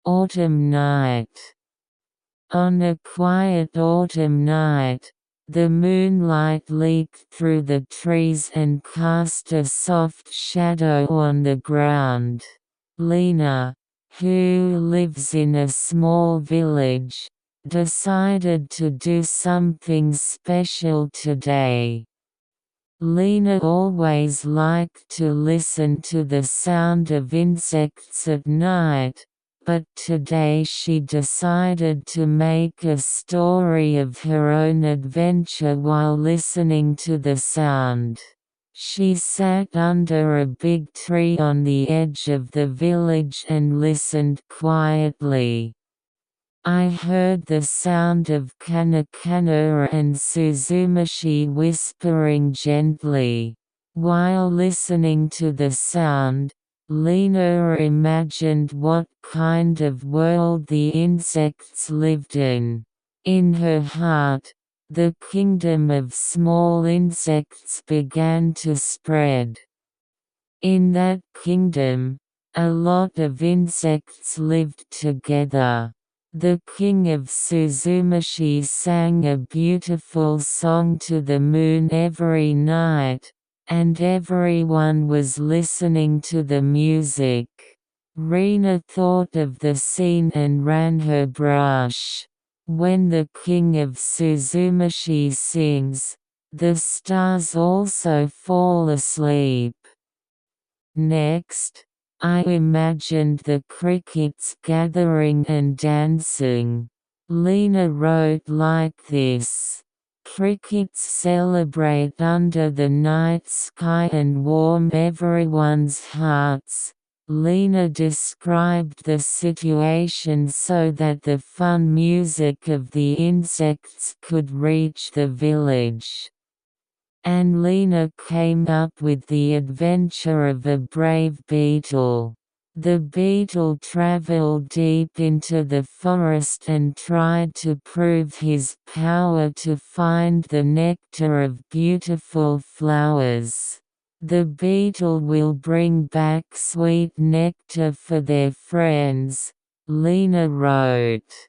Autumn night. On a quiet autumn night, the moonlight leaked through the trees and cast a soft shadow on the ground. Lena, who lives in a small village, decided to do something special today. Lena always liked to listen to the sound of insects at night, but today she decided to make a story of her own adventure while listening to the sound. She sat under a big tree on the edge of the village and listened quietly. I heard the sound of Kana and Suzumishi whispering gently. While listening to the sound, Lena imagined what kind of world the insects lived in. In her heart, the kingdom of small insects began to spread. In that kingdom, a lot of insects lived together. The king of Suzumishi sang a beautiful song to the moon every night, and everyone was listening to the music. Rina thought of the scene and ran her brush. When the king of Suzumishi sings, the stars also fall asleep. Next, I imagined the crickets gathering and dancing. Lena wrote like this. Crickets celebrate under the night sky and warm everyone's hearts. Lena described the situation so that the fun music of the insects could reach the village. And Lena came up with the adventure of a brave beetle. The beetle traveled deep into the forest and tried to prove his power to find the nectar of beautiful flowers. The beetle will bring back sweet nectar for their friends, Lena wrote.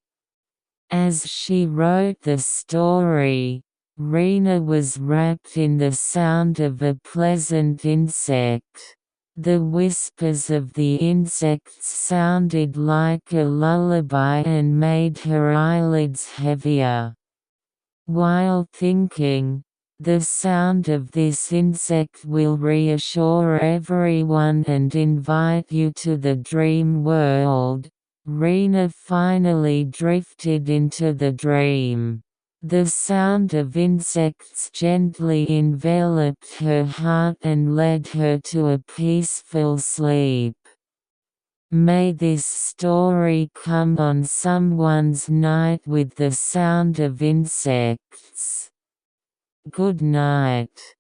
As she wrote the story, Rina was wrapped in the sound of a pleasant insect. The whispers of the insects sounded like a lullaby and made her eyelids heavier. While thinking, the sound of this insect will reassure everyone and invite you to the dream world, Rina finally drifted into the dream. The sound of insects gently enveloped her heart and led her to a peaceful sleep. May this story come on someone's night with the sound of insects. Good night.